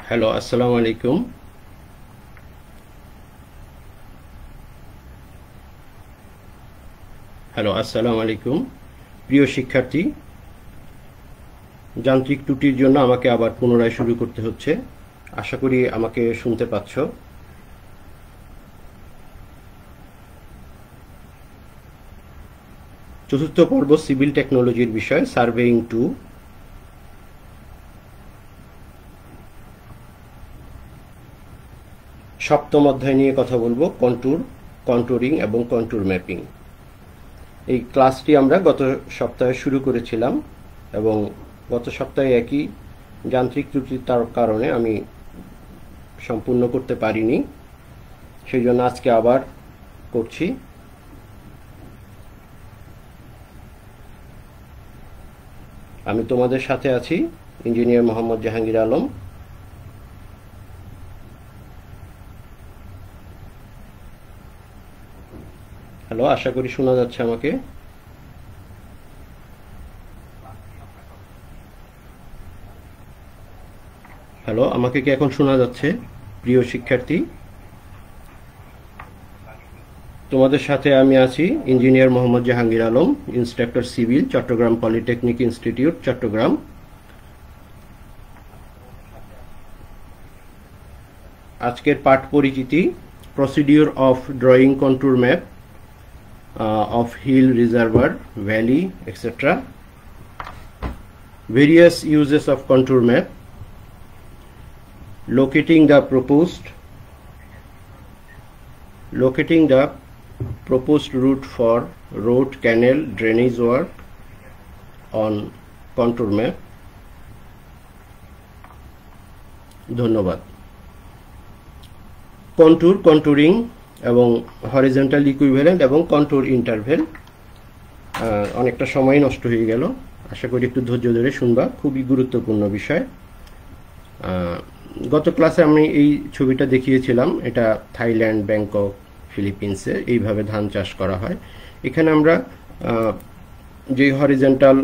Hello, আসসালামু আলাইকুম। প্রিয় শিক্ষার্থী, যান্ত্রিক ত্রুটির জন্য আমাকে আবার পুনরায় শুরু করতে হচ্ছে। আশা করি আমাকে শুনতে পাচ্ছ। চতুর্থ পর্ব সিভিল টেকনোলজির বিষয় সার্ভেইং 2। সপ্তম অধ্যায় নিয়ে কথা বলবো, কন্টুরিং এবং কন্টুর ম্যাপিং। এই ক্লাসটি আমরা গত সপ্তাহে শুরু করেছিলাম এবং গত সপ্তাহে একই যান্ত্রিক ত্রুটির কারণে আমি সম্পূর্ণ করতে পারিনি, সেই জন্য আজকে আবার করছি। আমি তোমাদের সাথে আছি, ইঞ্জিনিয়ার মোহাম্মদ জাহাঙ্গীর আলম। হ্যালো, আশা করি শোনা যাচ্ছে আমাকে। হ্যালো, আমাকে কি এখন শোনা যাচ্ছে? প্রিয় শিক্ষার্থী, তোমাদের সাথে আমি আছি engineer Mohammad Jahangir Alam, instructor civil, Chattogram polytechnic institute, Chattogram. আজকের পাঠ পরিচিতি, procedure of drawing contour map of hill, reservoir, valley, etc. Various uses of contour map. Locating the proposed route for road, canal, drainage work on contour map. ধন্যবাদ। Contouring এবং horizontal equivalent এবং contour interval. অনেকটা সময় নষ্ট হয়ে গেল, আশা করি একটু ধৈর্য ধরে শুনবা, খুবই গুরুত্বপূর্ণ বিষয়। গত ক্লাসে আমি এই ছবিটা দেখিয়েছিলাম, এটা থাইল্যান্ড, ব্যাংকক, ফিলিপিন্সে এইভাবে ধান চাষ করা হয়। এখানে আমরা যে হরিজন্টাল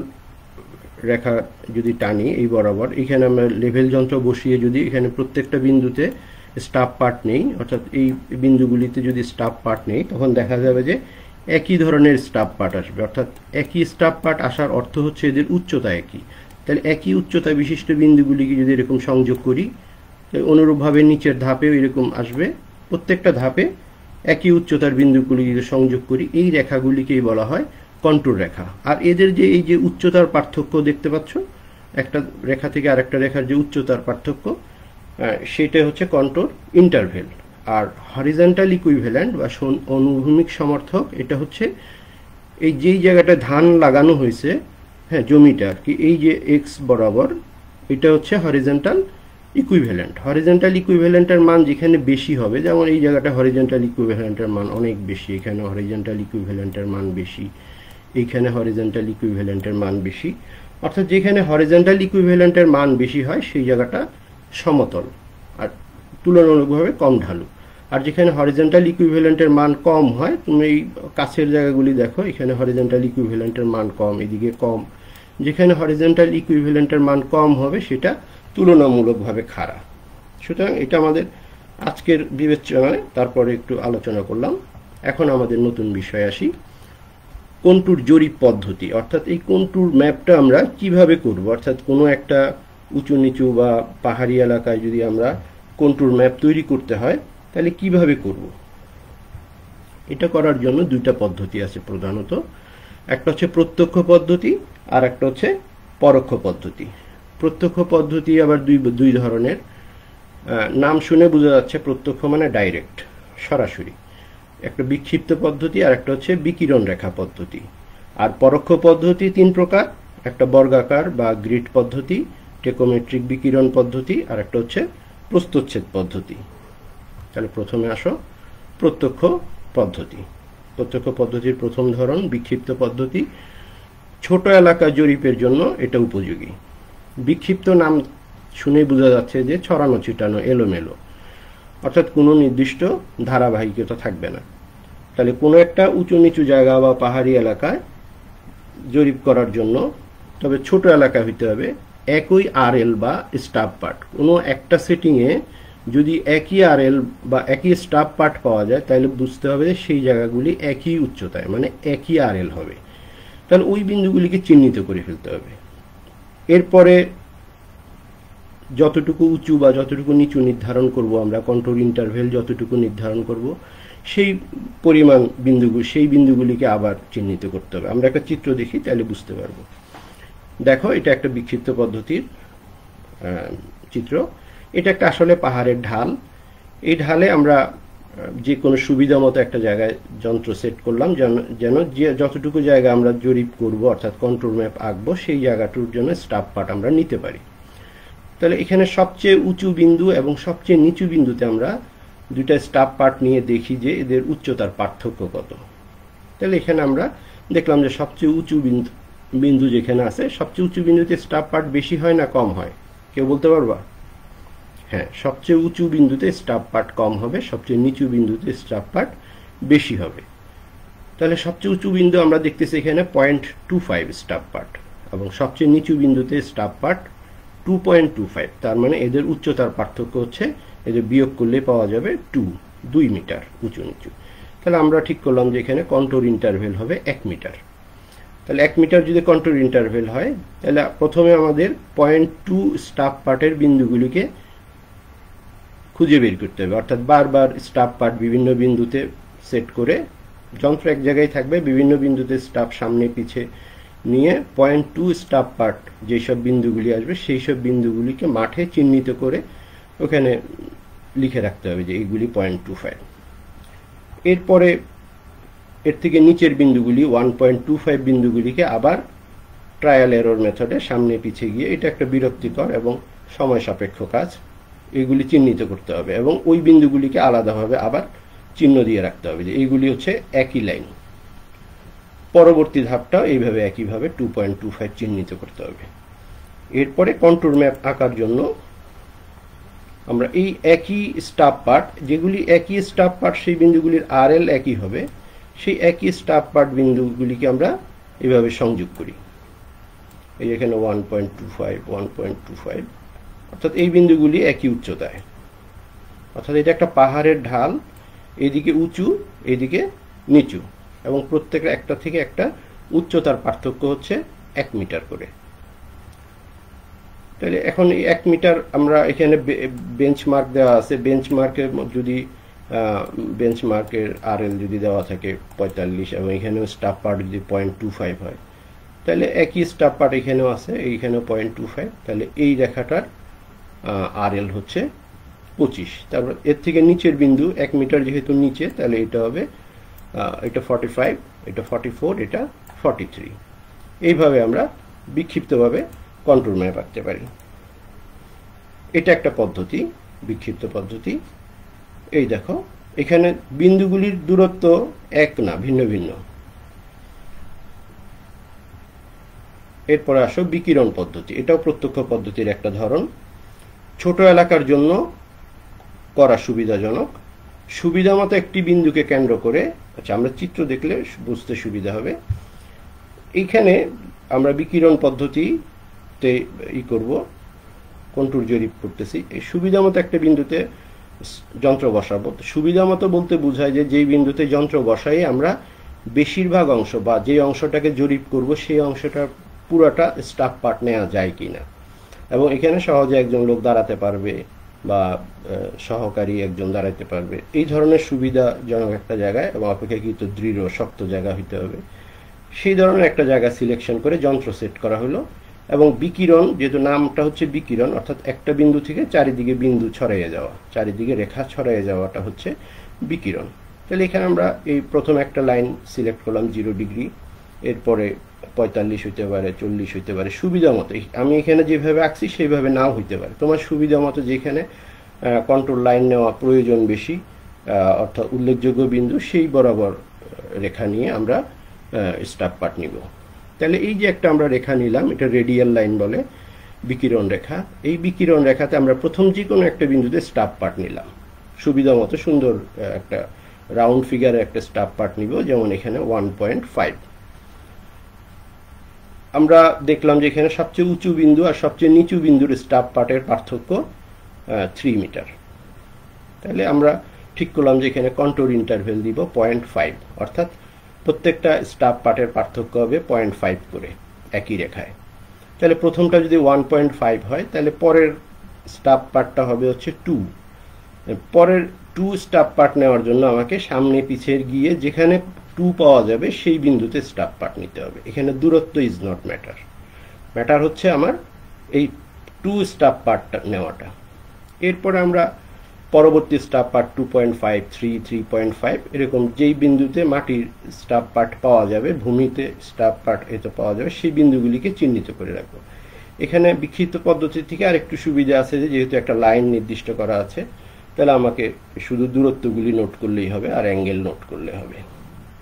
রেখা যদি টানি এই বরাবর, এখানে আমরা লেভেল যন্ত্র বসিয়ে যদি এখানে প্রত্যেকটা বিন্দুতে স্টাফ পার্ট নেই, অর্থাৎ এই বিন্দুগুলিতে যদি স্টাফ পার্ট নেই, তখন দেখা যাবে যে একই ধরনের স্টাফ পার্ট আসবে। অর্থাৎ একই স্টাফ পার্ট আসার অর্থ হচ্ছে এদের উচ্চতা একই। তাহলে একই উচ্চতা বিশিষ্ট বিন্দুগুলিকে যদি এরকম সংযোগ করি, অনুরূপভাবে নিচের ধাপেও এরকম আসবে। প্রত্যেকটা ধাপে একই উচ্চতার বিন্দুগুলিকে সংযোগ করি, এই রেখাগুলিকেই বলা হয় কন্টুর রেখা। আর এদের যে এই যে উচ্চতার পার্থক্য দেখতে পাচ্ছ, একটা রেখা থেকে আরেকটা রেখার যে উচ্চতার পার্থক্য, সেটা হচ্ছে কন্টুর ইন্টারভেল। আর হরিজন্টাল ইকুইভ্যালেন্ট বা অনুভূমিক সমর্থক, এটা হচ্ছে এই যেই জায়গাটা ধান লাগানো হয়েছে, হ্যাঁ জমিটা আর কি, এই যে এক্স বরাবর, এটা হচ্ছে হরিজন্টাল ইকুইভ্যালেন্ট। হরিজন্টাল ইকুইভ্যালেন্টের মান যেখানে বেশি হবে, যেমন এই জায়গাটা হরিজন্টাল ইকুইভ্যালেন্টের মান অনেক বেশি, এখানে হরিজন্টাল ইকুইভ্যালেন্টের মান বেশি, এইখানে হরিজন্টাল ইকুইভ্যালেন্টের মান বেশি। অর্থাৎ যেখানে হরিজন্টাল ইকুইভ্যালেন্টের মান বেশি হয় সেই জায়গাটা সমতল আর তুলনামূলকভাবে কম ঢালু। আর যেখানে হরিজন্টাল ইকুইভ্যালেন্টের মান কম হয়, তুমি এই কাছের জায়গাগুলি দেখো, এখানে হরিজন্টাল ইকুইভ্যালেন্টের মান কম, এদিকে কম। যেখানে হরিজন্টাল ইকুইভ্যালেন্টের মান কম হবে সেটা তুলনামূলকভাবে খাড়া। সুতরাং এটা আমাদের আজকের বিবেচনায় তারপরে একটু আলোচনা করলাম। এখন আমাদের নতুন বিষয় আসি, কন্টুর জরিপ পদ্ধতি। অর্থাৎ এই কন্টুর ম্যাপটা আমরা কিভাবে করব, অর্থাৎ কোনো একটা উঁচু নিচু বা পাহাড়ি এলাকায় যদি আমরা কন্টুর ম্যাপ তৈরি করতে হয়, তাহলে কিভাবে করব? এটা করার জন্য দুইটা পদ্ধতি আছে প্রধানত। একটা হচ্ছে প্রত্যক্ষ পদ্ধতি, আর একটা হচ্ছে পরোক্ষ পদ্ধতি। প্রত্যক্ষ পদ্ধতি আবার দুই ধরনের। নাম শুনে বোঝা যাচ্ছে প্রত্যক্ষ মানে ডাইরেক্ট, সরাসরি। একটা বিক্ষিপ্ত পদ্ধতি, আর একটা হচ্ছে বিকিরণ রেখা পদ্ধতি। আর পরোক্ষ পদ্ধতি তিন প্রকার, একটা বর্গাকার বা গ্রিড পদ্ধতি, টেকোমেট্রিক বিকিরণ পদ্ধতি, আর একটা হচ্ছে প্রস্থচ্ছেদ পদ্ধতি। তাহলে প্রথমে আসো প্রত্যক্ষ পদ্ধতি। প্রত্যক্ষ পদ্ধতির প্রথম ধরন বিক্ষিপ্ত পদ্ধতি। ছোট এলাকা জরিপের জন্য এটা উপযোগী। বিক্ষিপ্ত নাম শুনে বোঝা যাচ্ছে যে ছড়ানো ছিটানো, এলোমেলো, অর্থাৎ কোনো নির্দিষ্ট ধারাবাহিকতা থাকবে না। তাহলে কোনো একটা উঁচু নিচু জায়গা বা পাহাড়ি এলাকায় জরিপ করার জন্য, তবে ছোট এলাকা হইতে হবে, একই আরএল বা স্টাফ পার্ট কোনো একটা সেটিংয়ে যদি একই আরএল বা একই স্টাফ পার্ট পাওয়া যায় তাহলে বুঝতে হবে যে সেই জায়গাগুলি একই উচ্চতায় মানে একই আরএল হবে। তাহলে ওই বিন্দুগুলিকে চিহ্নিত করে ফেলতে হবে। এরপরে যতটুকু উঁচু বা যতটুকু নিচু নির্ধারণ করব আমরা, কন্ট্রোল ইন্টারভেল যতটুকু নির্ধারণ করব সেই পরিমাণ সেই বিন্দুগুলিকে আবার চিহ্নিত করতে হবে। আমরা একটা চিত্র দেখি তাহলে বুঝতে পারবো। দেখো, এটা একটা বিক্ষিপ্ত পদ্ধতির চিত্র। এটা একটা আসলে পাহাড়ের ঢাল। এই ঢালে আমরা যে কোনো সুবিধা মতো একটা জায়গায় যন্ত্র সেট করলাম যেন যে যতটুকু জায়গা আমরা জরিপ করব অর্থাৎ কন্ট্রোল ম্যাপ আঁকবো সেই জায়গাটার জন্য স্টাফ পার্ট আমরা নিতে পারি। তাহলে এখানে সবচেয়ে উঁচু বিন্দু এবং সবচেয়ে নিচু বিন্দুতে আমরা দুইটা স্টাফ পার্ট নিয়ে দেখি যে এদের উচ্চতার পার্থক্য কত। তাহলে এখানে আমরা দেখলাম যে সবচেয়ে উঁচু বিন্দু যেখানে আছে সবচেয়ে উঁচু বিন্দুতে স্টাফ পার্ট বেশি হয় না কম হয়, কেউ বলতে পারবা? হ্যাঁ, সবচেয়ে উঁচু বিন্দুতে স্টাফ পার্ট কম হবে, সবচেয়ে নিচু বিন্দুতে স্টাফ পার্ট বেশি হবে। তাহলে সবচেয়ে উঁচু বিন্দু আমরা দেখতেছি এখানে 0.25 স্টাফ পার্ট এবং সবচেয়ে নিচু বিন্দুতে স্টাফ পার্ট 2.25। তার মানে এদের উচ্চতার পার্থক্য হচ্ছে, এদের বিয়োগ করলে পাওয়া যাবে 2 মিটার উঁচু নিচু। তাহলে আমরা ঠিক করলাম যে এখানে কন্ট্রোল ইন্টারভেল হবে 1 মিটার। তাহলে 1 মিটার যদি কন্ট্রোল ইন্টারভেল হয় তাহলে প্রথমে আমাদের 0.2 স্টাফ পার্টের বিন্দুগুলিকে খুঁজে বের করতে হবে, অর্থাৎ বারবার স্টাফ পার্ট বিভিন্ন বিন্দুতে সেট করে যন্ত্র এক জায়গায় থাকবে, বিভিন্ন বিন্দুতে স্টাফ সামনে পিছে নিয়ে 0.2 স্টাফ পার্ট যেসব বিন্দুগুলি আসবে সেই সব বিন্দুগুলিকে মাঠে চিহ্নিত করে ওখানে লিখে রাখতে হবে যে এইগুলি 0.25। এরপরে এর থেকে নিচের বিন্দুগুলি 1.25 বিন্দুগুলিকে আবার ট্রায়াল এরর মেথডে সামনে পিছে গিয়ে, এটা একটা বিরক্তিকর এবং সময় সাপেক্ষ কাজ, এইগুলি চিহ্নিত করতে হবে এবং ওই বিন্দুগুলিকে আলাদাভাবে আবার চিহ্ন দিয়ে রাখতে হবে যে এইগুলি হচ্ছে একই লাইন। পরবর্তী ধাপটা এইভাবে একইভাবে 2.25 চিহ্নিত করতে হবে। এরপরে কন্ট্রোল ম্যাপ আঁকার জন্য আমরা এই একই স্টাফ পার্ট, যেগুলি একই স্টাফ পার্ট সেই বিন্দুগুলির আরএল একই হবে, সেই একই স্টাফ পার্ট বিন্দুগুলিকে আমরা এইভাবে সংযোগ করি। এই এখানে 1.25 অর্থাৎ এই বিন্দুগুলি একই উচ্চতায়, অর্থাৎ এটা একটা পাহাড়ের ঢাল, এদিকে উঁচু এদিকে নিচু এবং প্রত্যেকটা একটা থেকে একটা উচ্চতার পার্থক্য হচ্ছে 1 মিটার করে। তাহলে এখন এই 1 মিটার আমরা এখানে বেঞ্চমার্ক দেওয়া আছে, বেঞ্চমার্কের যদি বেঞ্চমার্কের আরএল যদি দেওয়া থাকে 45 এবং এখানেও স্টাফ পার্ট যদি 0.25 হয় তাহলে একই স্টাফ পার্ট এখানেও আছে, এইখানেও 0.25, তাহলে এই রেখাটার আরএল হচ্ছে 25। তারপর এর থেকে নিচের বিন্দু 1 মিটার যেহেতু নিচে তাহলে এটা হবে এটা 45, এটা 44, এটা 43। এইভাবে আমরা বিক্ষিপ্তভাবে কন্ট্রোল ম্যাপ আঁকতে পারি। এটা একটা পদ্ধতি, বিক্ষিপ্ত পদ্ধতি। এই দেখো এখানে বিন্দুগুলির দূরত্ব এক না, ভিন্ন ভিন্ন। এরপরে আসো বিকিরণ পদ্ধতি। এটাও প্রত্যক্ষ পদ্ধতির একটা ধরন। ছোট এলাকার জন্য করা সুবিধাজনক। সুবিধামতো একটি বিন্দুকে কেন্দ্র করে, আচ্ছা আমরা চিত্র দেখলে বুঝতে সুবিধা হবে। এইখানে আমরা বিকিরণ পদ্ধতিতে করব, কন্ট্রোল জরিপ করতেছি। এই সুবিধামতো একটা বিন্দুতে যন্ত্র বসাবো। সুবিধামতো বলতে বোঝায় যে যেই বিন্দুতে যন্ত্র বসাই আমরা বেশিরভাগ অংশ বা যে অংশটাকে জরিপ করব সেই অংশটা পুরোটা স্টাফ পার্ট নেওয়া যায় কিনা, এবং এখানে সহজে একজন লোক দাঁড়াতে পারবে বা সহকারী একজন দাঁড়াতে পারবে, এই ধরনের সুবিধাজনক একটা জায়গায় এবং অপেক্ষাকৃত দৃঢ় শক্ত জায়গা হইতে হবে। সেই ধরনের একটা জায়গা সিলেকশন করে যন্ত্র সেট করা হলো এবং বিকিরণ, যেহেতু নামটা হচ্ছে বিকিরণ, অর্থাৎ একটা বিন্দু থেকে চারিদিকে বিন্দু ছড়াইয়ে যাওয়া, চারিদিকে রেখা ছড়াইয়ে যাওয়াটা হচ্ছে বিকিরণ। তাহলে এখানে আমরা এই প্রথম একটা লাইন সিলেক্ট করলাম 0 ডিগ্রি, এরপরে 45 হইতে পারে, 40 হইতে পারে, সুবিধা মতো। আমি এখানে যেভাবে আঁকছি সেইভাবে নাও হইতে পারে, তোমার সুবিধা মতো যেখানে কন্ট্রোল লাইন নেওয়া প্রয়োজন বেশি অর্থাৎ উল্লেখযোগ্য বিন্দু সেই বরাবর রেখা নিয়ে আমরা স্টাফ পার্ট নিব। তাহলে এই যে একটা আমরা রেখা নিলাম, এটা রেডিয়াল লাইন বলে, বিকিরণ রেখা। এই বিকিরণ রেখাতে আমরা প্রথম যে কোনো একটা বিন্দুতে স্টাফ পার্ট নিলাম, সুবিধা মতো সুন্দর একটা রাউন্ড ফিগারে একটা স্টাফ পার্ট নিব, যেমন এখানে 1.5। আমরা দেখলাম যে এখানে সবচেয়ে উঁচু বিন্দু আর সবচেয়ে নিচু বিন্দুর স্টাফ পার্টের পার্থক্য 3 মিটার। তাহলে আমরা ঠিক করলাম যে এখানে কন্ট্রোর ইন্টারভেল দিব 0.5, অর্থাৎ প্রত্যেকটা স্টাফ পার্টের পার্থক্য হবে 0.5 করে একই রেখায়। তাহলে প্রথমটা যদি 1.5 হয় তাহলে পরের স্টাফ পার্টটা হবে হচ্ছে 2। পরের 2 স্টাফ পার্ট নেওয়ার জন্য আমাকে সামনে পিছের গিয়ে যেখানে 2 পাওয়া যাবে সেই বিন্দুতে স্টাফ পার্ট নিতে হবে। এখানে দূরত্ব ইজ নট ম্যাটার, ম্যাটার হচ্ছে আমার এই 2 স্টাফ পার্টটা নেওয়াটা। এরপরে আমরা পরবর্তী স্টাফ পার্ট 2.5, 3, 3.5 এরকম যেই বিন্দুতে মাটির স্টাফ পার্ট পাওয়া যাবে, ভূমিতে স্টাফ পার্ট এতে পাওয়া যাবে, সেই বিন্দুগুলিকে চিহ্নিত করে রাখবো। এখানে বিক্ষিপ্ত পদ্ধতি থেকে আরেকটু সুবিধা আছে যে যেহেতু একটা লাইন নির্দিষ্ট করা আছে, তাহলে আমাকে শুধু দূরত্বগুলি নোট করলেই হবে আর অ্যাঙ্গেল নোট করলে হবে।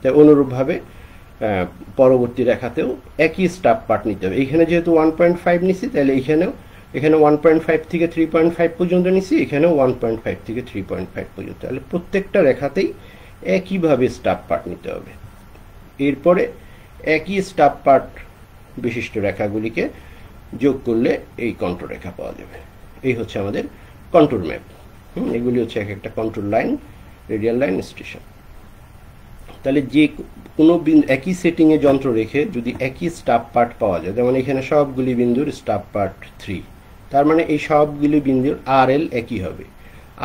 তাই অনুরূপভাবে পরবর্তী রেখাতেও একই স্টাফ পার্ট নিতে হবে। এখানে যেহেতু 1.5 নিছি, তাহলে এখানে 1.5 থেকে 3.5 পর্যন্ত নিছি, এখানেও 1.5 থেকে 3.5 পর্যন্ত। তাহলে প্রত্যেকটা রেখাতেই একইভাবে স্টাফ পার্ট নিতে হবে। এরপরে একই স্টাফ পার্ট বিশিষ্ট রেখাগুলিকে যোগ করলে এই কন্ট্রোর রেখা পাওয়া যাবে। এই হচ্ছে আমাদের কন্ট্রোর ম্যাপ। এগুলি হচ্ছে এক একটা contour line, radial line, station. তাহলে যে কোনো একই সেটিংয়ে যন্ত্র রেখে যদি একই স্টাফ পার্ট পাওয়া যায়, যেমন এখানে সবগুলি বিন্দুর স্টাফ পার্ট 3, তার মানে এই সবগুলি বিন্দুর আরএল একই হবে।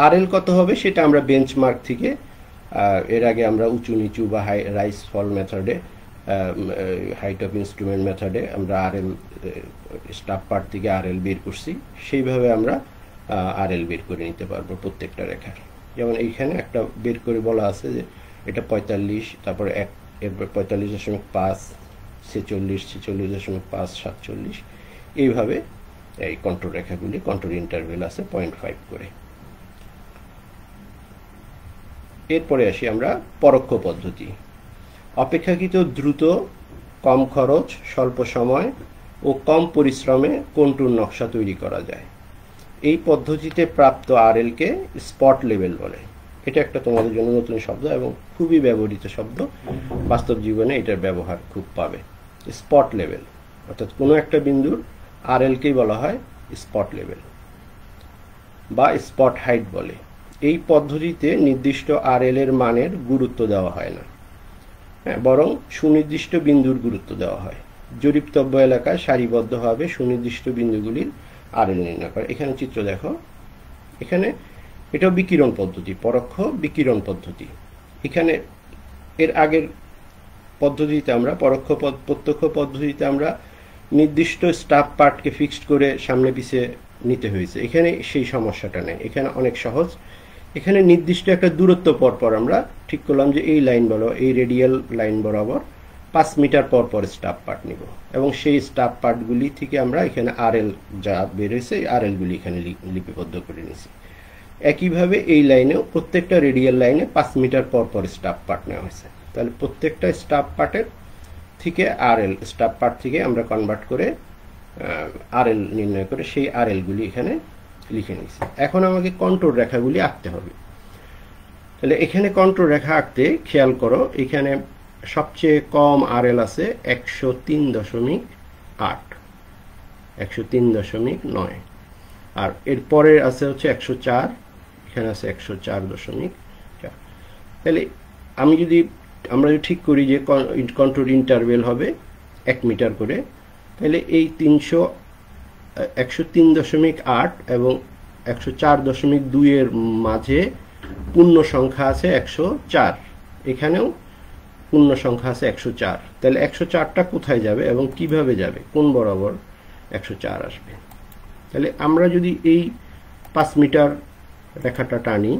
আরএল কত হবে সেটা আমরা বেঞ্চমার্ক থেকে এর আগে আমরা উঁচু নিচু বা রাইস ফল মেথডে, হাইট অফ ইনস্ট্রুমেন্ট মেথডে আমরা আরএল স্টাফ পার্ট থেকে আরএল বের করছি, সেইভাবে আমরা আরএল বের করে নিতে পারবো প্রত্যেকটা রেখার। যেমন এইখানে একটা বের করে বলা আছে যে এটা 45, তারপরে এরপর 45.5, 46, 46.5, 47, এইভাবে এই কন্ট্রোর রেখাগুলি, কন্ট্রোর ইন্টারভেল আছে 0.5 করে। এরপরে আসি আমরা পরোক্ষ পদ্ধতি। অপেক্ষাকৃত দ্রুত, কম খরচ, স্বল্প সময় ও কম পরিশ্রমে কন্ট্রোর নকশা তৈরি করা যায়। এই পদ্ধতিতে প্রাপ্ত আরএলকে স্পট লেভেল বলে। এটা একটা তোমাদের জন্য নতুন শব্দ এবং খুবই ব্যবহৃত শব্দ, বাস্তব জীবনে এটার ব্যবহার খুব পাবে। স্পট লেভেল অর্থাৎ কোনো একটা বিন্দুর আরএলকেই বলা হয় স্পট লেভেল বা স্পট হাইট বলে। এই পদ্ধতিতে নির্দিষ্ট আরএল এর মানের গুরুত্ব দেওয়া হয় না, বরং সুনির্দিষ্ট বিন্দুর গুরুত্ব দেওয়া হয়। জরিপতব্য এলাকায় সারিবদ্ধভাবে সুনির্দিষ্ট বিন্দুগুলির আরএল নির্ণয় করে। এখানে চিত্র দেখো, এখানে এটাও বিকিরণ পদ্ধতি, পরোক্ষ বিকিরণ পদ্ধতি। এখানে এর আগের পদ্ধতিতে আমরা প্রত্যক্ষ পদ্ধতিতে আমরা নির্দিষ্ট স্টাফ পার্টকে ফিক্সড করে সামনে পিছিয়ে নিতে হয়েছে। এখানে সেই সমস্যাটা নেই, এখানে অনেক সহজ। এখানে নির্দিষ্ট একটা দূরত্ব পর আমরা ঠিক করলাম যে এই লাইন এই রেডিয়াল লাইন বরাবর 5 মিটার পর স্টাফ পার্ট নিব এবং সেই স্টাফ পার্টগুলি থেকে আমরা এখানে আরএল যা বের হয়েছে এই আরএলগুলি এখানে লিপিবদ্ধ করে নিয়েছি। একইভাবে এই লাইনেও প্রত্যেকটা রেডিয়াল লাইনে 5 মিটার পর স্টাফ পার্ট নেওয়া হয়েছে। তাহলে প্রত্যেকটা স্টাফ পার্টের থেকে আরএল, স্টাফ পার্ট থেকে আমরা কনভার্ট করে আরএল নির্ণয় করে সেই আরএলগুলি এখানে লিখে নিয়েছি। এখন আমাকে কন্ট্রোর রেখাগুলি আঁকতে হবে। তাহলে এখানে কন্ট্রোর রেখা আঁকতে খেয়াল করো, এখানে সবচেয়ে কম আরএল আছে 103.8, 103.9, আর এরপরে আছে হচ্ছে 104, এখানে আছে 104.4। তাহলে আমরা যদি ঠিক করি যে কন্ট্রোর ইন্টারভেল হবে 1 মিটার করে, তাহলে এই 103.8 এবং 104.2 এর মাঝে পূর্ণ সংখ্যা আছে 104, এখানেও পূর্ণ সংখ্যা আছে 104। তাহলে 104টা কোথায় যাবে এবং কিভাবে যাবে, কোন বরাবর 104 আসবে? তাহলে আমরা যদি এই 5 মিটার রেখাটা টানি,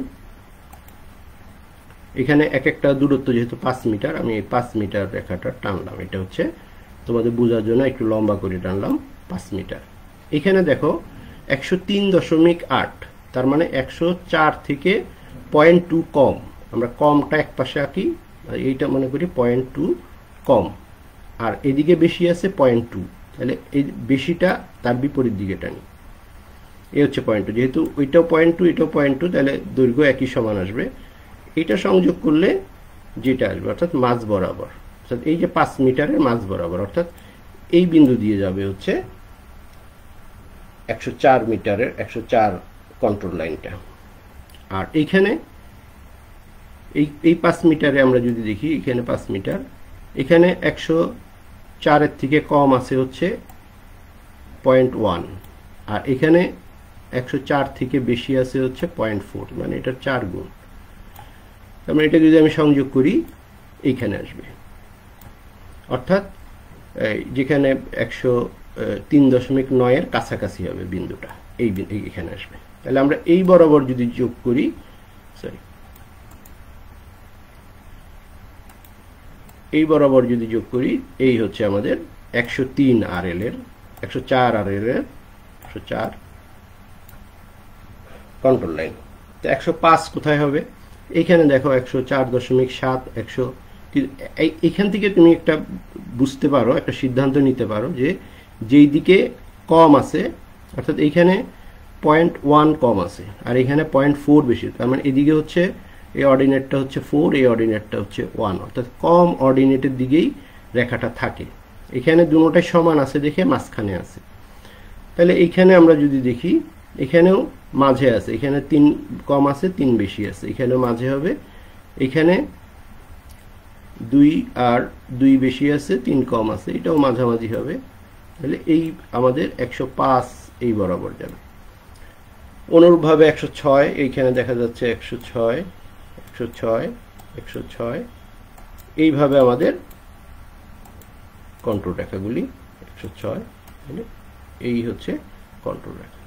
এখানে এক একটা দূরত্ব যেহেতু 5 মিটার, আমি এই 5 মিটার রেখাটা টানলাম। এটা হচ্ছে তোমাদের বোঝার জন্য একটু লম্বা করে টানলাম 5 মিটার। এখানে দেখো 103.8, তার মানে 104 থেকে 0.2 কম। আমরা কমটা এক পাশে আঁকি, এইটা মনে করি 0.2 কম, আর এদিকে বেশি আছে 0.2, তাহলে এই বেশিটা তার বিপরীত দিকে টানি। এই হচ্ছে 0.2, যেহেতু ওইটাও 0.2 এটাও 0.2, তাহলে দৈর্ঘ্য একই সমান আসবে। এটা সংযোগ করলে যেটা আসবে অর্থাৎ মাঝ বরাবর, অর্থাৎ এই যে 5 মিটারের মাঝ বরাবর, অর্থাৎ এই বিন্দু দিয়ে যাবে হচ্ছে 104 মিটারের 104 কন্ট্রোল লাইনটা। আর এইখানে এই 5 মিটারে আমরা যদি দেখি, এখানে 5 মিটার, এখানে 104 এর থেকে কম আছে হচ্ছে 0.1, আর এখানে 104 থেকে বেশি আছে হচ্ছে 0.4, মানে এটার 4 গুণ। তার মানে এটা যদি আমি সংযোগ করি এইখানে আসবে, অর্থাৎ যেখানে 103.9 এর কাছাকাছি হবে বিন্দুটা, এইখানে আসবে। তাহলে আমরা এই বরাবর যদি যোগ করি, এই বরাবর যদি যোগ করি, এই হচ্ছে আমাদের 103 RL এর 104 RL এর 104 কন্ট্রোল লাইন। তো 105 কোথায় হবে? এইখানে দেখো 104.7, এইখান থেকে তুমি একটা বুঝতে পারো, একটা সিদ্ধান্ত নিতে পারো যে যেই দিকে কম আছে, অর্থাৎ এইখানে 0.1 কম আছে আর এখানে 0.4 বেশি, তার মানে এদিকে হচ্ছে এই অর্ডিনেটটা হচ্ছে 4, এই অর্ডিনেটটা হচ্ছে 1, অর্থাৎ কম অর্ডিনেটের দিকেই রেখাটা থাকে। এখানে দুটোটাই সমান আছে দেখে মাঝখানে আছে। তাহলে এইখানে আমরা যদি দেখি, এখানেও মাঝে আছে, এখানে 3 কম আছে 3 বেশি আছে, এখানেও মাঝে হবে, এখানে 2 আর 2 বেশি আছে 3 কম আছে, এটাও মাঝামাঝি হবে। তাহলে এই আমাদের 105 এই বরাবর যাবে। অনুরূপভাবে 106, এইখানে দেখা যাচ্ছে 106, 106, 106, এইভাবে আমাদের কন্ট্রোল রেখাগুলি 106, এই হচ্ছে কন্ট্রোল রেখা।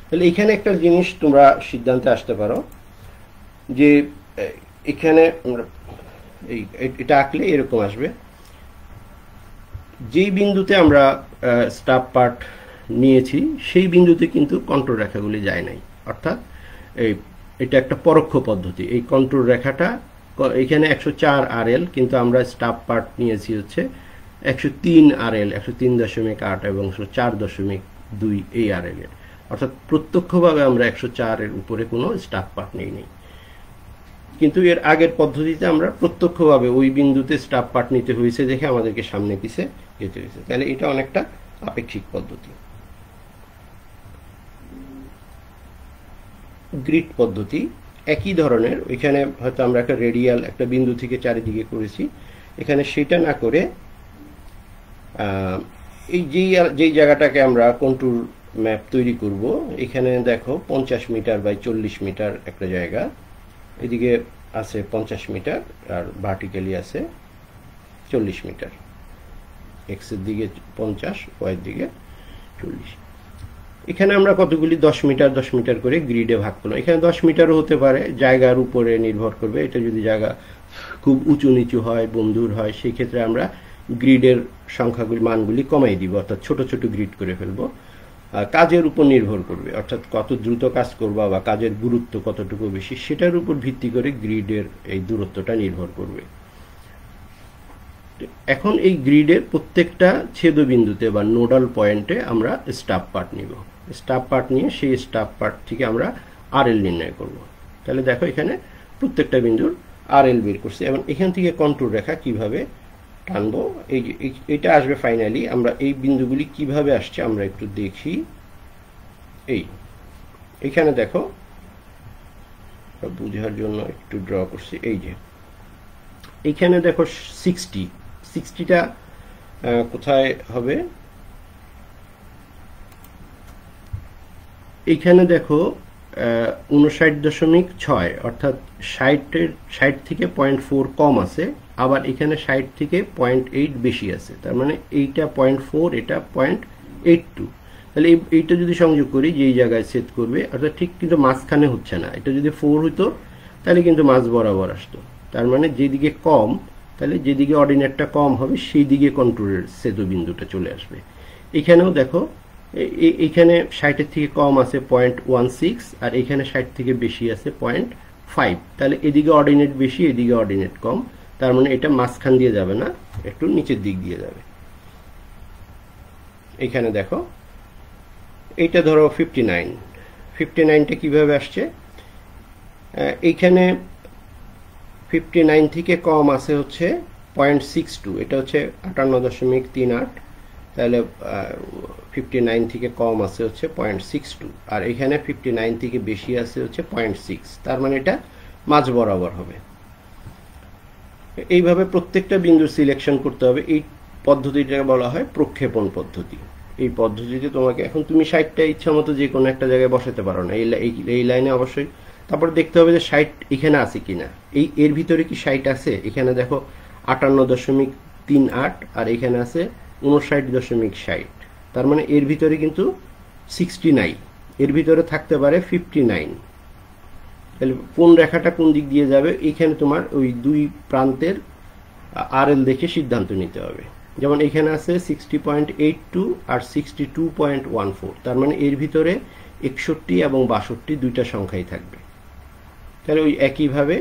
তাহলে এখানে একটা জিনিস তোমরা সিদ্ধান্তে আসতে পারো যে এখানে এটা আঁকলে এরকম আসবে, যেই বিন্দুতে আমরা স্টাফ পার্ট নিয়েছি সেই বিন্দুতে কিন্তু কন্ট্রোল রেখাগুলি যায় নাই, অর্থাৎ এটা একটা পরোক্ষ পদ্ধতি। এই কন্ট্রোল রেখাটা এখানে 104 RL, কিন্তু আমরা স্টাফ পার্ট নিয়েছি হচ্ছে 103 RL, 103.8 এবং 104.2 এই RL এর, অর্থাৎ প্রত্যক্ষভাবে আমরা 104 এর উপরে কোনো স্টাফ পার্ট নেই। কিন্তু এর আগের পদ্ধতিতে আমরা প্রত্যক্ষভাবে ওই বিন্দুতে স্টাফ পার্ট নিতে হয়েছে দেখে আমাদেরকে সামনে পিছে যেতে হয়েছে। তাহলে এটা অনেকটা আপেক্ষিক পদ্ধতি। গ্রিড পদ্ধতি একই ধরনের, ওইখানে হয়তো আমরা একটা রেডিয়াল একটা বিন্দু থেকে চারিদিকে করেছি, এখানে সেটা না করে এই যেই জায়গাটাকে আমরা কন্ট্রোর ম্যাপ তৈরি করব, এখানে দেখো 50 মিটার বাই 40 মিটার একটা জায়গা, এদিকে আছে 50 মিটার আর ভার্টিক্যালি আছে 40 মিটার, এক্স এর দিকে 50, ওয়াই এর দিকে 40। এখানে আমরা কতগুলি 10 মিটার 10 মিটার করে গ্রিডে ভাগ করলাম। এখানে 10 মিটারও হতে পারে, জায়গার উপরে নির্ভর করবে। এটা যদি জায়গা খুব উঁচু নিচু হয়, বন্ধুর হয়, সেই ক্ষেত্রে আমরা গ্রিডের সংখ্যাগুলি মানগুলি কমাই দিব, অর্থাৎ ছোট ছোট গ্রিড করে ফেলবো। কাজের উপর নির্ভর করবে, অর্থাৎ কত দ্রুত কাজ করবা বা কাজের গুরুত্ব কতটুকু বেশি, সেটার উপর ভিত্তি করে গ্রিডের এই দূরত্বটা নির্ভর করবে। এখন এই গ্রিডের প্রত্যেকটা ছেদবিন্দুতে বা নোডাল পয়েন্টে আমরা স্টাফ পার্ট নিব। স্টাফ পার্ট নিয়ে সেই স্টাফ পার্ট থেকে আমরা RL নির্ণয় করব। তাহলে দেখো এখানে প্রত্যেকটা বিন্দুর RL বের করছি, এবং এখান থেকে কন্ট্রোল রেখা কিভাবে টানবো, এটা আসবে ফাইনালি। আমরা এই বিন্দুগুলি কিভাবে আসছে আমরা একটু দেখি। এইখানে দেখো, বুঝার জন্য একটু ড্র করছি, এই যে এইখানে দেখো 60টা কোথায় হবে, এইখানে দেখো 59.6, অর্থাৎ 60 থেকে 0.4 কম আছে, আবার এখানে 60 থেকে 0.8 বেশি আছে, তার মানে এইটা 0.4, এটা 0.82। তাহলে এইটা যদি সংযোগ করি যে এই জায়গায় ছেদ করবে, অর্থাৎ ঠিক কিন্তু মাঝখানে হচ্ছে না। এটা যদি 4 হতো তাহলে কিন্তু মাঝ বরাবর আসতো, তার মানে যেদিকে কম, তাহলে যেদিকে অর্ডিনেটটা কম হবে সেই দিকে কন্ট্রোলের ছেদবিন্দুটা চলে আসবে। এখানেও দেখো এখানে 60 থেকে কম আছে 0.16, আর এখানে 60 থেকে বেশি আছে 0.5, তাহলে এদিকে অর্ডিনেট বেশি, এদিকে অর্ডিনেট কম, তার মানে এটা মাঝখান দিয়ে যাবে না, একটু নিচের দিক দিয়ে যাবে। এখানে দেখো এইটা ধরো 59টা কিভাবে আসছে, এইখানে 59 থেকে কম আছে হচ্ছে 0.62, এটা হচ্ছে 58.38, তাহলে 59 থেকে কম আছে হচ্ছে 0.62, আর এখানে 59 থেকে বেশি আছে হচ্ছে 0.6, তার মানে এটা মাঝ বরাবর হবে। এইভাবে প্রত্যেকটা বিন্দু সিলেকশন করতে হবে। এই পদ্ধতিটাকে বলা হয় প্রক্ষেপণ পদ্ধতি। এই পদ্ধতিতে তোমাকে এখন তুমি 60টা ইচ্ছা মতো যে কোনো একটা জায়গায় বসাতে পারো না, এই লাইনে অবশ্যই। তারপর দেখতে হবে যে 60 এখানে আছে কিনা, এর ভিতরে কি 60 আছে। এখানে দেখো 58.38, আর এখানে আছে 59.60, তার মানে এর ভিতরে কিন্তু 60 নাই, এর ভিতরে থাকতে পারে 59। তাহলে কোন রেখাটা কোন দিক দিয়ে যাবে, এখানে তোমার ওই দুই প্রান্তের আরএল দেখে সিদ্ধান্ত নিতে হবে। যেমন এখানে আছে 60.82 আর 62.14, তার মানে এর ভিতরে 61 এবং 62 দুইটা সংখ্যাই থাকবে। তাহলে ওই একইভাবে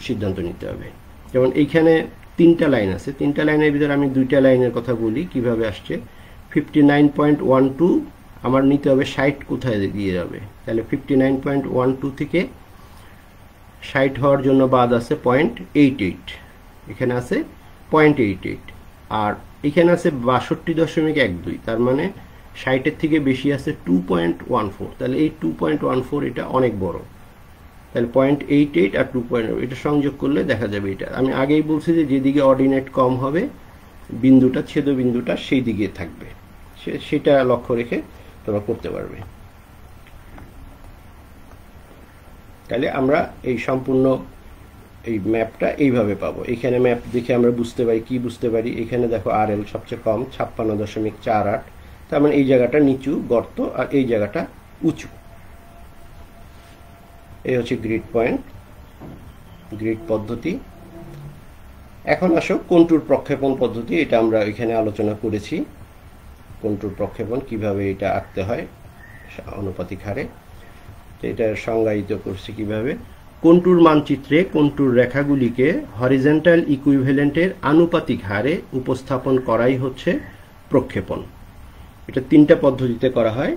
সিদ্ধান্ত নিতে হবে। যেমন এইখানে 3টা লাইন আছে, 3টা লাইনের ভিতরে আমি 2টা লাইনের কথা বলি কিভাবে আসছে। 59.12 আমার নিতে হবে 60 কোথায় দিয়ে যাবে, তাহলে 59.12 থেকে 60 হওয়ার জন্য বাদ আছে 0.88, এখানে আছে 0.88, আর এখানে আছে 62.12, তার মানে 60-এর থেকে বেশি আছে 2.14, তাহলে এই 2.14 এটা অনেক বড়। তাহলে 0.88 আর 2.0 এটা সংযোগ করলে দেখা যাবে এটা। আমি আগেই বলছি যে যেদিকে অর্ডিনেট কম হবে বিন্দুটা, ছেদবিন্দুটা সেই দিকে থাকবে, সেটা লক্ষ্য রেখে তোমরা করতে পারবে। তাহলে আমরা এই সম্পূর্ণ এই ম্যাপটা এইভাবে পাবো। এখানে ম্যাপ দেখে আমরা বুঝতে পারি, কি বুঝতে পারি, এখানে দেখো আরএল সবচেয়ে কম 56.48, তার মানে এই জায়গাটা নিচু গর্ত আর এই জায়গাটা উঁচু। এই হচ্ছে গ্রিড পয়েন্ট, গ্রিড পদ্ধতি। এখন আসো কন্ট্যুর প্রক্ষেপণ পদ্ধতি, এটা আমরা এখানে আলোচনা করেছি। কন্ট্যুর প্রক্ষেপণ কিভাবে এটা আঁকতে হয় আনুপাতিক হারে, এটা সংজ্ঞায়িত করছি কিভাবে। কন্ট্যুর মানচিত্রে কন্ট্যুর রেখাগুলিকে হরিজন্টাল ইকুইভ্যালেন্টের আনুপাতিক হারে উপস্থাপন করাই হচ্ছে প্রক্ষেপণ। এটা 3টা পদ্ধতিতে করা হয়,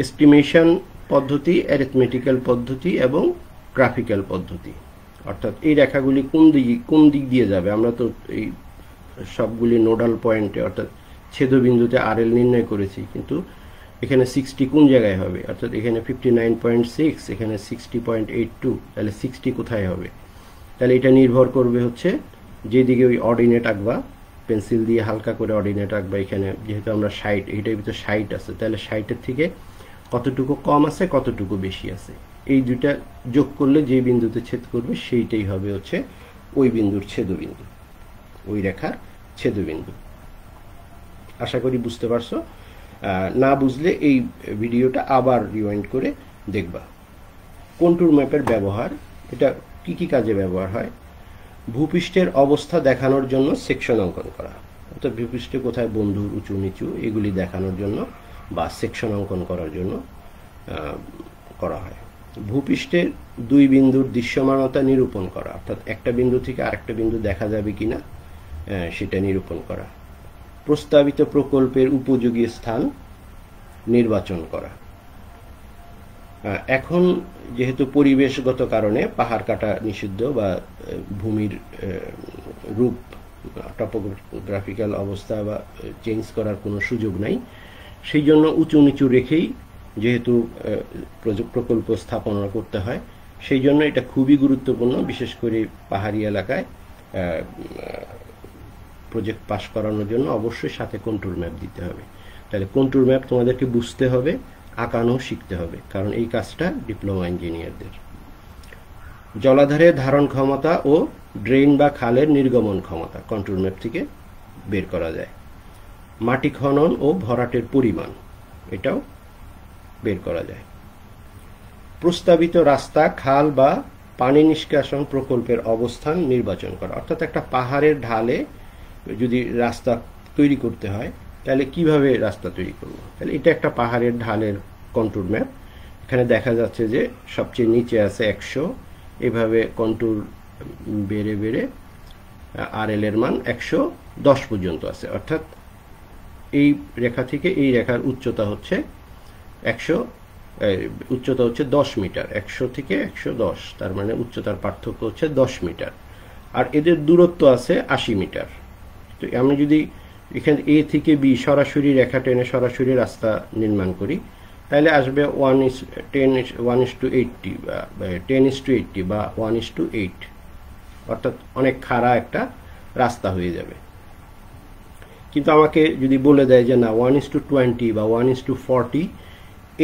এস্টিমেশন পদ্ধতি, অ্যারিথমেটিক্যাল পদ্ধতি এবং গ্রাফিক্যাল পদ্ধতি। অর্থাৎ এই রেখাগুলি কোন দিক দিয়ে যাবে, আমরা তো এই সবগুলি নোডাল পয়েন্টে অর্থাৎ ছেদবিন্দুতে আরএল নির্ণয় করেছি, কিন্তু এখানে 60 কোন জায়গায় হবে, অর্থাৎ এখানে 59.6, এখানে 60.82, তাহলে 60 কোথায় হবে। তাহলে এটা নির্ভর করবে হচ্ছে যেদিকে ওই অর্ডিনেট আঁকবা, পেন্সিল দিয়ে হালকা করে অর্ডিনেট আঁকবা। এখানে যেহেতু আমরা 60, এইটার ভিতরে 60 আছে, তাহলে 60-এর থেকে কতটুকু কম আছে কতটুকু বেশি আছে, এই দুইটা যোগ করলে যে বিন্দুতে ছেদ করবে সেইটাই হবে হচ্ছে ওই বিন্দুর ছেদবিন্দু, ওই রেখার ছেদবিন্দু। আশা করি বুঝতে পারছো। না বুঝলে এই ভিডিওটা আবার রিওয়াইন্ড করে দেখবা। কন্ট্যুর ম্যাপের ব্যবহার, এটা কি কি কাজে ব্যবহার হয়। ভূপৃষ্ঠের অবস্থা দেখানোর জন্য সেকশন অঙ্কন করা, অর্থাৎ ভূপৃষ্ঠে কোথায় বন্ধুর উঁচু নিচু এগুলি দেখানোর জন্য বা সেকশন অঙ্কন করার জন্য করা হয়। ভূপৃষ্ঠের দুই বিন্দুর দৃশ্যমানতা নিরূপণ করা, অর্থাৎ একটা বিন্দু থেকে আরেকটা বিন্দু দেখা যাবে কিনা সেটা নিরূপণ করা। প্রস্তাবিত প্রকল্পের উপযোগী স্থান নির্বাচন করা। এখন যেহেতু পরিবেশগত কারণে পাহাড় কাটা নিষিদ্ধ বা ভূমির রূপ টপোগ্রাফিক্যাল অবস্থা বা চেঞ্জ করার কোনো সুযোগ নাই, সেই জন্য উঁচু নিচু রেখেই যেহেতু প্রকল্প স্থাপনা করতে হয়, সেই জন্য এটা খুবই গুরুত্বপূর্ণ। বিশেষ করে পাহাড়ি এলাকায় প্রজেক্ট পাস করানোর জন্য অবশ্যই সাথে কন্ট্যুর ম্যাপ দিতে হবে। তাহলে কন্ট্যুর ম্যাপ তোমাদেরকে বুঝতে হবে, আঁকানো শিখতে হবে, কারণ এই কাজটা ডিপ্লোমা ইঞ্জিনিয়ারদের। জলাধারের ধারণ ক্ষমতা ও ড্রেন বা খালের নির্গমন ক্ষমতা কন্ট্যুর ম্যাপ থেকে বের করা যায়। মাটি খনন ও ভরাটের পরিমাণ, এটাও বের করা যায়। প্রস্তাবিত রাস্তা, খাল বা পানি নিষ্কাশন প্রকল্পের অবস্থান নির্বাচন করা, অর্থাৎ একটা পাহাড়ের ঢালে যদি রাস্তা তৈরি করতে হয় তাহলে কিভাবে রাস্তা তৈরি করব। তাহলে এটা একটা পাহাড়ের ঢালের কন্ট্যুর ম্যাপ। এখানে দেখা যাচ্ছে যে সবচেয়ে নিচে আছে 100, এভাবে কন্ট্যুর বেড়ে বেড়ে আরএল এর মান 110 পর্যন্ত আছে, অর্থাৎ এই রেখা থেকে এই রেখার উচ্চতা হচ্ছে 10 মিটার, 100 থেকে 110, তার মানে উচ্চতার পার্থক্য হচ্ছে 10 মিটার। আর এদের দূরত্ব আছে 80 মিটার। তো আমি যদি এখানে এ থেকে বি সরাসরি রেখা টেনে সরাসরি রাস্তা নির্মাণ করি, তাহলে আসবে 1:80 বা 10:80 বা 1:8, অর্থাৎ অনেক খাড়া একটা রাস্তা হয়ে যাবে। কিন্তু আমাকে যদি বলে দেয় যে না 1:20 বা 1:40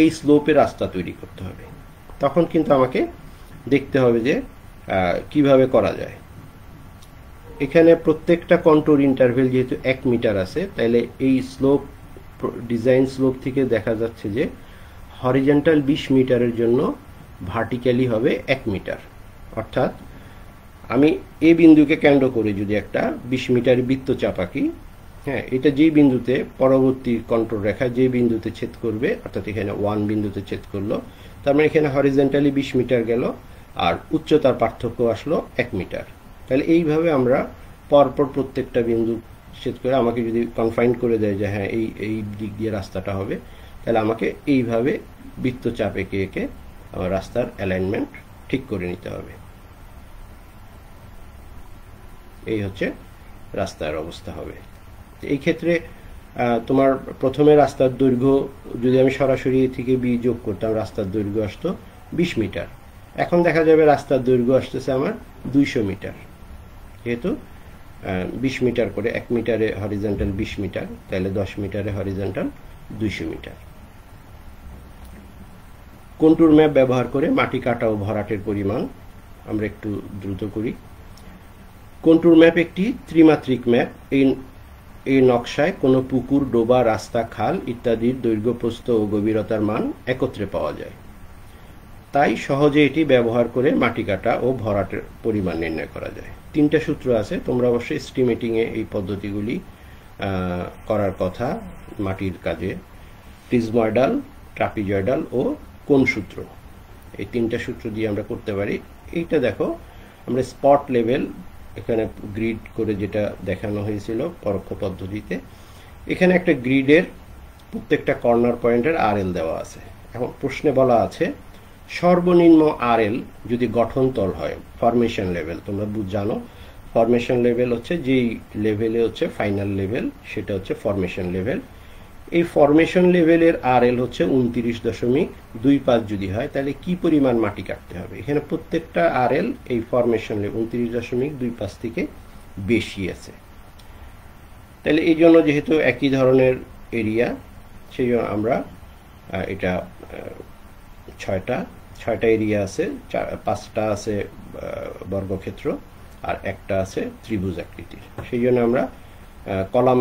এই স্লোপে রাস্তা তৈরি করতে হবে, তখন কিন্তু আমাকে দেখতে হবে যে কিভাবে করা যায়। এখানে প্রত্যেকটা কন্ট্রোল ইন্টারভেল যেহেতু 1 মিটার আছে, তাহলে এই স্লোপ ডিজাইন স্লোপ থেকে দেখা যাচ্ছে যে হরিজন্টাল 20 মিটারের জন্য ভার্টিক্যালি হবে 1 মিটার। অর্থাৎ আমি এই বিন্দুকে কেন্দ্র করে যদি একটা 20 মিটার বৃত্তচাপ আঁকি, হ্যাঁ, এটা যেই বিন্দুতে পরবর্তী কন্ট্রোল রেখা যে বিন্দুতে ছেদ করবে, অর্থাৎ এখানে 1 বিন্দুতে ছেদ করলো, তার মানে এখানে হরিজন্টালি 20 মিটার গেল আর উচ্চতার পার্থক্য আসলো 1 মিটার। তাহলে এইভাবে আমরা পরপর প্রত্যেকটা বিন্দু ছেদ করে আমাকে যদি কনফাইন করে দেয় যে হ্যাঁ এই দিক দিয়ে রাস্তাটা হবে, তাহলে আমাকে এইভাবে বৃত্তচাপ এঁকে এঁকে আমার রাস্তার অ্যালাইনমেন্ট ঠিক করে নিতে হবে। এই হচ্ছে রাস্তার অবস্থা হবে। এই ক্ষেত্রে তোমার প্রথমে রাস্তার দৈর্ঘ্য যদি আমি সরাসরি এ থেকে বি যোগ করতাম, রাস্তার দৈর্ঘ্য আসতো 20 মিটার। এখন দেখা যাবে রাস্তার দৈর্ঘ্য আসতেছে আমার 200 মিটার, যেহেতু 20 মিটার করে 1 মিটারে হরিজন্টাল 20 মিটার, তাহলে 10 মিটারে হরিজন্টাল 200 মিটার। কন্ট্যুর ম্যাপ ব্যবহার করে মাটি কাটা ও ভরাটের পরিমাণ আমরা একটু দ্রুত করি। কন্ট্যুর ম্যাপ একটি ত্রিমাত্রিক ম্যাপ। এই নকশায় কোনো পুকুর, ডোবা, রাস্তা, খাল ইত্যাদির দৈর্ঘ্য, প্রস্থ ও গভীরতার মান একত্রে পাওয়া যায়। তাই সহজে এটি ব্যবহার করে মাটি কাটা ও ভরাটের পরিমাণ নির্ণয় করা যায়। 3টা সূত্র আছে, তোমরা অবশ্যই এস্টিমেটিংয়ে এই পদ্ধতিগুলি করার কথা মাটির কাজে। প্রিজময়েডাল, ট্রাপিজয়েডাল ও কোণ সূত্র, এই 3টা সূত্র দিয়ে আমরা করতে পারি। এইটা দেখো, আমরা স্পট লেভেল এখানে গ্রিড করে যেটা দেখানো হয়েছিল পরোক্ষ পদ্ধতিতে, এখানে একটা গ্রিডের প্রত্যেকটা কর্নার পয়েন্টের আরএল দেওয়া আছে। এখন প্রশ্নে বলা আছে সর্বনিম্ন আরএল যদি গঠনতল হয়, ফরমেশন লেভেল, তোমরা জানো ফরমেশন লেভেল হচ্ছে যেই লেভেলে হচ্ছে ফাইনাল লেভেল, সেটা হচ্ছে ফরমেশন লেভেল। এই ফরমেশন লেভেলের আরএল হচ্ছে 29.25 যদি হয়, তাহলে কি পরিমাণ মাটি কাটতে হবে? এখানে প্রত্যেকটা আরএল এই ফরমেশন লেভেল 29.25 থেকে বেশি আছে। তাহলে এই জন্য যেহেতু একই ধরনের এরিয়া, সেই জন্য আমরা এটা 6টা এরিয়া আছে, 5টা আছে বর্গক্ষেত্র আর একটা আছে ত্রিভুজ আকৃতির। সেই জন্য আমরা কলাম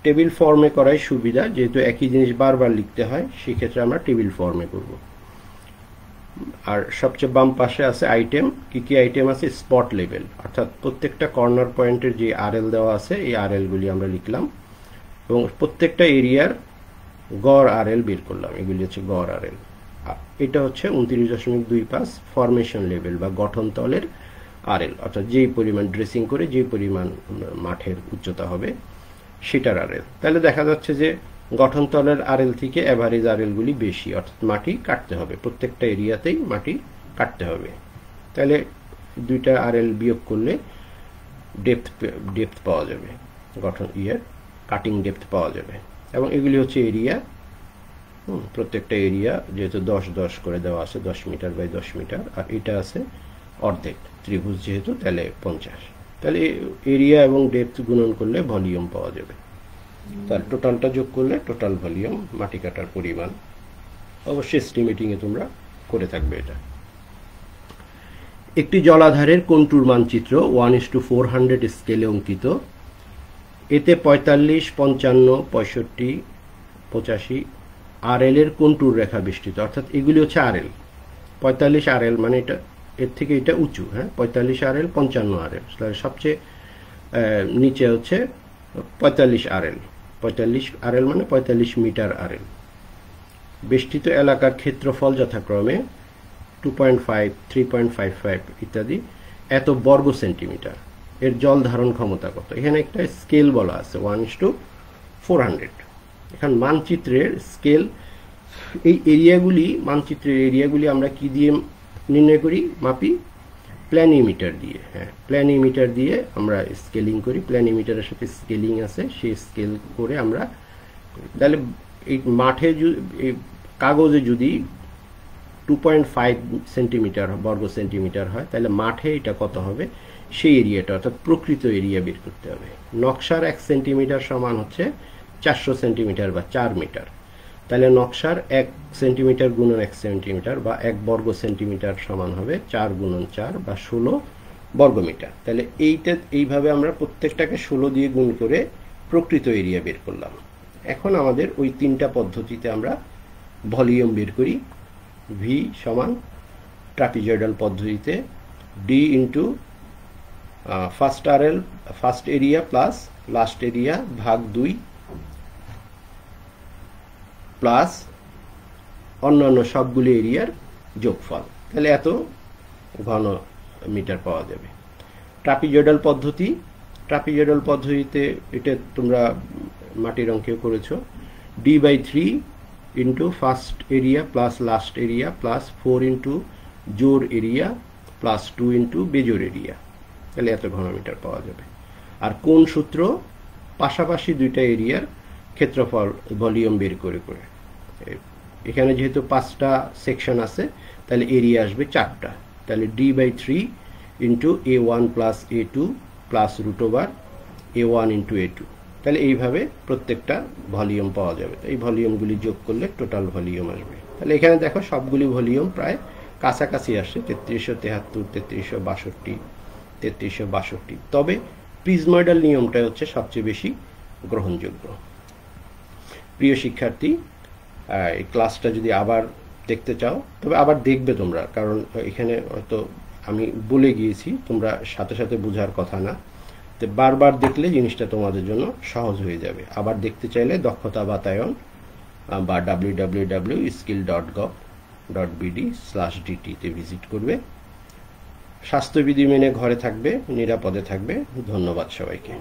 টেবিল ফর্মে করাই সুবিধা, যেহেতু একই জিনিস বারবার লিখতে হয়, সেক্ষেত্রে আমরা টেবিল ফর্মে করব। আর সবচেয়ে বাম পাশে আছে আইটেম। কি কি আইটেম আছে? স্পট লেভেল, অর্থাৎ প্রত্যেকটা কর্নার পয়েন্টের যে আরএল দেওয়া আছে এই আরএলগুলি আমরা লিখলাম এবং প্রত্যেকটা এরিয়ার গড় আরএল বের করলাম। এগুলি হচ্ছে গড় আরএল। এটা হচ্ছে 29.25 ফরমেশন লেভেল বা গঠনতলের আরএল, অর্থাৎ যেই পরিমাণ ড্রেসিং করে যে পরিমাণ মাঠের উচ্চতা হবে সেটার আরএল। তাহলে দেখা যাচ্ছে যে গঠনতলের আরএল থেকে অ্যাভারেজ আরএলগুলি বেশি, অর্থাৎ মাটি কাটতে হবে, প্রত্যেকটা এরিয়াতেই মাটি কাটতে হবে। তাহলে 2টা আরএল বিয়োগ করলে ডেপথ পাওয়া যাবে, কাটিং ডেপথ পাওয়া যাবে। এবং এগুলি হচ্ছে এরিয়া, প্রত্যেকটা এরিয়া যেহেতু 10 করে দেওয়া আছে, 10 মিটার বাই 10 মিটার, আর এটা আছে অর্ধেক, ত্রিভুজ যেহেতু, তাহলে 50। তাহলে এরিয়া এবং ডেপথ গুণন করলে ভলিউম পাওয়া যাবে। তাহলে টোটালটা যোগ করলে টোটাল ভলিউম, মাটি কাটার পরিমাণ। অবশ্যই এস্টিমেটিংয়ে তোমরা করে থাকবে এটা। একটি জলাধারের কন্ট্যুর মানচিত্র 1:400 স্কেলে অঙ্কিত। এতে 45, 55, 65, 85 আরএল এর কন্ট্যুর রেখা বেষ্টিত, অর্থাৎ এগুলি হচ্ছে আরএল। 45 আরএল মানে এটা এর থেকে এটা উঁচু, হ্যাঁ, 45 আরএল, 55 আরএল, সবচেয়ে নিচে হচ্ছে 45 আরএল। 45 আরএল মানে 45 মিটার আরএল। বেষ্টিত এলাকার ক্ষেত্রফল যথাক্রমে 2.5, 3.55 ইত্যাদি এত বর্গ সেন্টিমিটার। এর জল ধারণ ক্ষমতা কত? এখানে একটা স্কেল বলা আছে 1:400। এখন মানচিত্রের স্কেল, এই এরিয়াগুলি, মানচিত্রের এরিয়াগুলি আমরা কি দিয়ে নির্ণয় করি, মাপি? প্ল্যানিমিটার দিয়ে, হ্যাঁ প্ল্যানিমিটার দিয়ে আমরা স্কেলিং করি, প্ল্যানিমিটারের সাথে স্কেলিং আছে, সেই স্কেল করে আমরা, তাহলে এই মাঠে এই কাগজে যদি 2.5 সেন্টিমিটার বর্গ সেন্টিমিটার হয়, তাহলে মাঠে এটা কত হবে সেই এরিয়াটা, অর্থাৎ প্রকৃত এরিয়া বের করতে হবে। নকশার 1 সেন্টিমিটার সমান হচ্ছে 400 সেন্টিমিটার বা 4 মিটার, তাহলে নকশার 1 সেন্টিমিটার গুণন 1 সেন্টিমিটার বা 1 বর্গ সেন্টিমিটার সমান হবে 4 গুণন 4 বা 16 বর্গমিটার। তাহলে এইভাবে আমরা প্রত্যেকটাকে 16 দিয়ে গুণ করে প্রকৃত এরিয়া বের করলাম। এখন আমাদের ওই 3টা পদ্ধতিতে আমরা ভলিউম বের করি। ভি সমান ট্রাপিজয়েডাল পদ্ধতিতে D into first area plus last area ভাগ 2 প্লাস অন্যান্য সবগুলি এরিয়ার যোগফল, তাহলে এত ঘন মিটার পাওয়া যাবে। ট্রাপিজয়েডাল পদ্ধতিতে এটা তোমরা মাটির অঙ্কেও করেছো, d/3 into first area plus last area plus 4 into জোড় এরিয়া প্লাস 2 ইন্টু বেজোড় এরিয়া, তাহলে এত ঘনমিটার পাওয়া যাবে। আর কোন সূত্র, পাশাপাশি দুইটা এরিয়ার ক্ষেত্রফল ভলিউম বের করে করে, এখানে যেহেতু 5টা সেকশন আছে তাহলে এরিয়া আসবে 4টা, তাহলে d/3 into a1 plus a2 plus root over a1 into a2, তাহলে এইভাবে প্রত্যেকটা ভলিউম পাওয়া যাবে। এই ভলিউমগুলি যোগ করলে টোটাল ভলিউম আসবে। তাহলে এখানে দেখো সবগুলি ভলিউম প্রায় কাছাকাছি আসছে, 3373, 3362, 3362, তবে প্রিজময়েডাল নিয়মটা হচ্ছে সবচেয়ে বেশি গ্রহণযোগ্য। প্রিয় শিক্ষার্থী, এই ক্লাসটা যদি আবার দেখতে চাও তবে আবার দেখবে তোমরা, কারণ এখানে হয়তো আমি বলে গিয়েছি, তোমরা সাথে সাথে বোঝার কথা না, তো বারবার দেখলে জিনিসটা তোমাদের জন্য সহজ হয়ে যাবে। আবার দেখতে চাইলে দক্ষতা বাতায়ন বা www.skill.gov.bd/dt তে ভিজিট করবে। স্বাস্থ্যবিধি মেনে ঘরে থাকবে, নিরাপদে থাকবে। ধন্যবাদ সবাইকে।